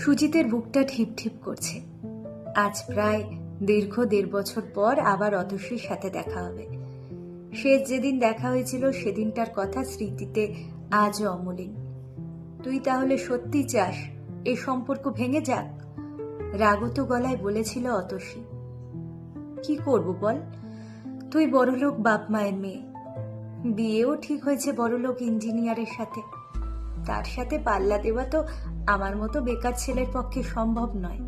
সুজিতের বুকটা ঠিপ ঠিপ করছে। আজ প্রায় দীর্ঘ 1.5 বছর পর আবার অতসীর সাথে দেখা হবে। শেষ যেদিন দেখা হয়েছিল সেদিনটার কথা স্মৃতিতে আজও অমলিন। তুই তাহলে সত্যি চাস এই সম্পর্ক ভেঙে যাক? রাগত গলায় বলেছিল অতসী। কি করব বল, তুই বড়লোক বাপ মায়ের মেয়ে, বিয়েও ঠিক হয়েছে বড়লোক ইঞ্জিনিয়ারের সাথে। তার সাথে পাল্লা দেওয়া তো আমার মতো বেকার ছেলের পক্ষে সম্ভব নয়।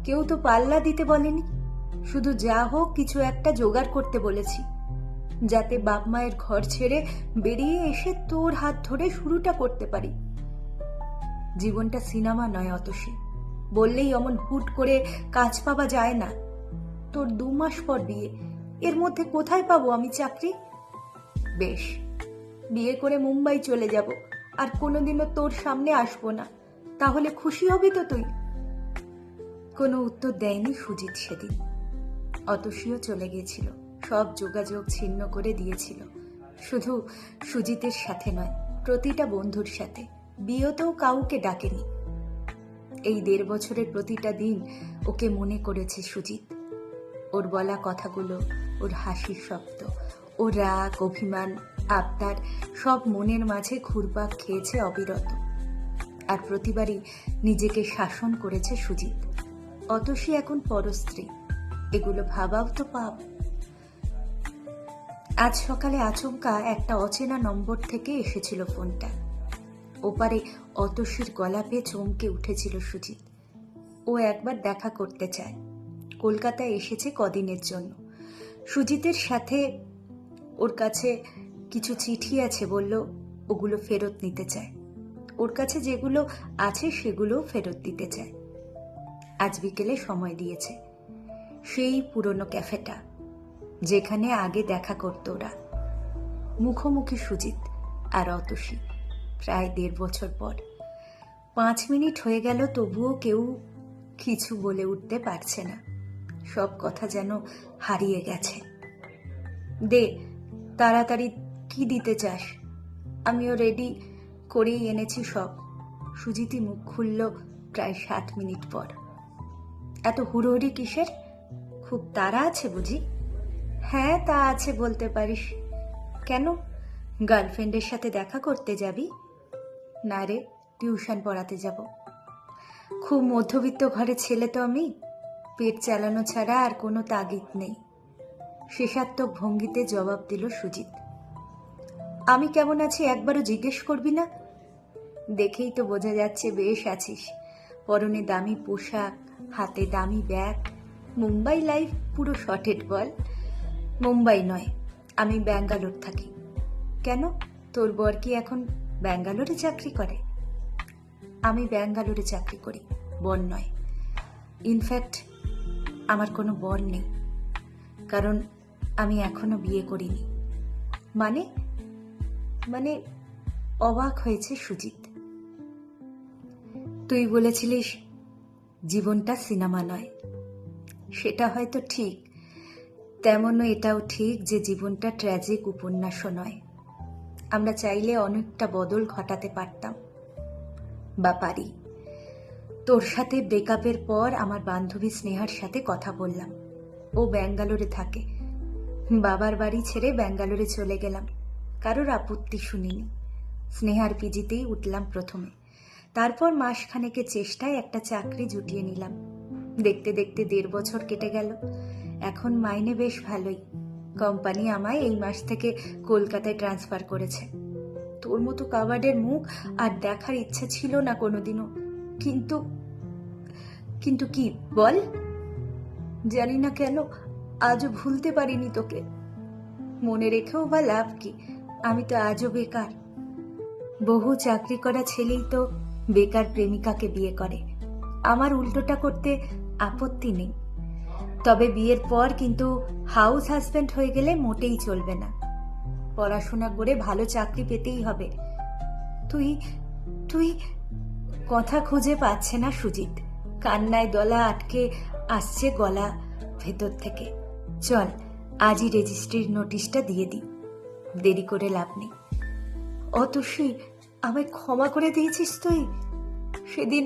কেউ তো পাল্লা দিতে বলেনি, শুধু যা হোক কিছু একটা জোগাড় করতে বলেছি, যাতে বাপ মায়ের ঘর ছেড়ে বেরিয়ে এসে তোর হাত ধরে শুরুটা করতে পারি। জীবনটা সিনেমা নয় অতসী, বললেই অমন হুট করে কাজ পাওয়া যায় না। তোর 2 মাস পর বিয়ে, এর মধ্যে কোথায় পাবো আমি চাকরি? বেশ, বিয়ে করে মুম্বাই চলে যাব, আর কোনোদিনও তোর সামনে আসবো না। তাহলে খুশি হবি তো তুই? কোনো উত্তর দেয়নি সুজিত সেদিন। অতসীও চলে গিয়েছিল, সব যোগাযোগ ছিন্ন করে দিয়েছিল। শুধু সুজিতের সাথে নয়, প্রতিটা বন্ধুর সাথে। বিয়েতেও কাউকে ডাকেনি। এই 1.5 বছরের প্রতিটা দিন ওকে মনে করেছে সুজিত। ওর বলা কথাগুলো, ওর হাসির শব্দ, ওর রাগ, অভিমান, আবদার সব মনের মাঝে ঘুরপাক খেয়েছে অবিরত। আর প্রতিবারই নিজেকে শাসন করেছে সুজিত। অতসী এখন পরস্ত্রী, এগুলো ভাবাও তো পাপ। আজ সকালে আচমকা একটা অচেনা নম্বর থেকে এসেছিল ফোনটা। ওপারে অতসীর গলা পেয়ে চমকে উঠেছিল সুজিত। ও একবার দেখা করতে চায়, কলকাতায় এসেছে কদিনের জন্য। সুজিতের সাথে ওর কাছে কিছু চিঠি আছে, বলল ওগুলো ফেরত নিতে চায়। ওর কাছে যেগুলো আছে সেগুলোও ফেরত দিতে চায়। আজ বিকেলে সময় দিয়েছে। সেই পুরনো ক্যাফেটা, যেখানে আগে দেখা করত ওরা। মুখোমুখি সুজিত আর অতসী, প্রায় 1.5 বছর পর। 5 মিনিট হয়ে গেল, তবুও কেউ কিছু বলে উঠতে পারছে না। সব কথা যেন হারিয়ে গেছে। দে তাড়াতাড়ি, কি দিতে চাস? আমিও রেডি করেই এনেছি সব। সুজিতই মুখ খুলল প্রায় 7 মিনিট পর। এত হুড়োহুড়ি কিসের? খুব তাড়া আছে বুঝি? হ্যাঁ, তা আছে বলতে পারিস। কেন, গার্লফ্রেন্ডের সাথে দেখা করতে যাবি? না রে, টিউশন পড়াতে যাব। খুব মধ্যবিত্ত ঘরের ছেলে তো আমি, পেট চালানো ছাড়া আর কোনো তাগিদ নেই। শেষাত্মক ভঙ্গিতে জবাব দিল সুজিত। আমি কেমন আছি একবারও জিজ্ঞেস করবি না? দেখেই তো বোঝা যাচ্ছে বেশ আছিস। পরনে দামি পোশাক, হাতে দামি ব্যাগ। মুম্বাই লাইফ পুরো শর্টেড বল। মুম্বাই নয়, আমি ব্যাঙ্গালোর থাকি। কেন, তোর বর কি এখন ব্যাঙ্গালোরে চাকরি করে? আমি ব্যাঙ্গালোরে চাকরি করি, বর নয়। ইনফ্যাক্ট আমার কোনো বর নেই, কারণ আমি এখনো বিয়ে করিনি। মানে মানে অবাক হয়েছে সুজিত। তুই বলেছিলিস জীবনটা সিনেমা নয়। সেটা হয়তো ঠিক, তেমনও এটাও ঠিক যে জীবনটা ট্র্যাজিক উপন্যাসও নয়। আমরা চাইলে অনেকটা বদল ঘটাতে পারতাম, বা পারি। তোর সাথে ব্রেকআপের পর আমার বান্ধবী স্নেহার সাথে কথা বললাম। ও ব্যাঙ্গালোরে থাকে। বাবার বাড়ি ছেড়ে ব্যাঙ্গালোরে চলে গেলাম। কারোর আপত্তি শুনিনি। স্নেহার পিজিতেই উঠলাম প্রথমে। তারপর মাসখানেকের চেষ্টায় একটা চাকরি জুটিয়ে নিলাম। দেখতে দেখতে 1.5 বছর কেটে গেল। এখন মাইনে বেশ ভালোই। কোম্পানি আমায় এই মাস থেকে কলকাতায় ট্রান্সফার করেছে। তোর মতো কাবার্ডের মুখ আর দেখার ইচ্ছা ছিল না কোনোদিনও। কিন্তু কিন্তু কি বল? জানি না কেন আজও ভুলতে পারিনি তোকে। মনে রেখেও বা লাভ কি? আমি তো আজও বেকার। বহু চাকরি করা ছেলেই তো বেকার প্রেমিকাকে বিয়ে করে। আমার উল্টোটা করতে আপত্তি নেই, তবে বিয়ের পর কিন্তু হাউস হাজব্যান্ড হয়ে গেলে মোটেই চলবে না। পড়াশোনা করে ভালো চাকরি পেতেই হবে। তুই তুই কথা খুঁজে পাচ্ছে না সুজিত। কান্নায় গলা আটকে আসছে গলা ভেতর থেকে। চল আজই রেজিস্ট্রির নোটিশটা দিয়ে দিই, দেরি করে লাভ নেই। অতসী, আমায় ক্ষমা করে দিয়েছিস তুই? সেদিন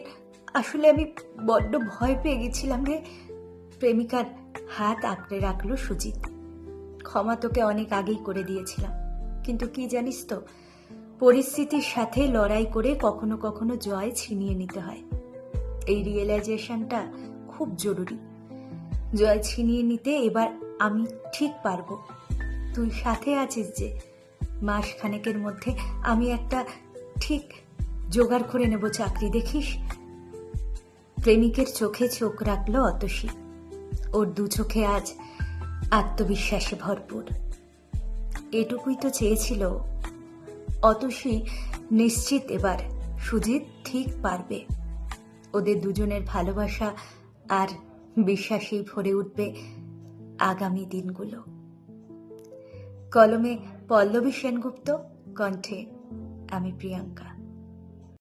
আসলে আমি বড্ড ভয় পেয়ে গেছিলাম রে। প্রেমিকার হাত আঁকড়ে রাখলো সুজিত। ক্ষমা তোকে অনেক আগেই করে দিয়েছিলাম, কিন্তু কি জানিস তো, পরিস্থিতির সাথে লড়াই করে কখনো কখনো জয় ছিনিয়ে নিতে হয়। এই রিয়েলাইজেশনটা খুব জরুরি। জয় ছিনিয়ে নিতে এবার আমি ঠিক পারবো। তুই সাথে আছিস যে, মাস খানেকের মধ্যে আমি একটা ঠিক জোগাড় করে নেব চাকরি, দেখিস। প্রেমিকের চোখে চোখ রাখলো অতসী। ওর দু চোখে আজ আত্মবিশ্বাসে ভরপুর। এটুকুই তো চেয়েছিল। অতসী নিশ্চিত এবার সুজিত ঠিক পারবে। ওদের দুজনের ভালোবাসা আর বিশ্বাসেই ভরে উঠবে আগামী দিনগুলো। কলমে পল্লবী সেনগুপ্ত, কণ্ঠে আমি প্রিয়াঙ্কা।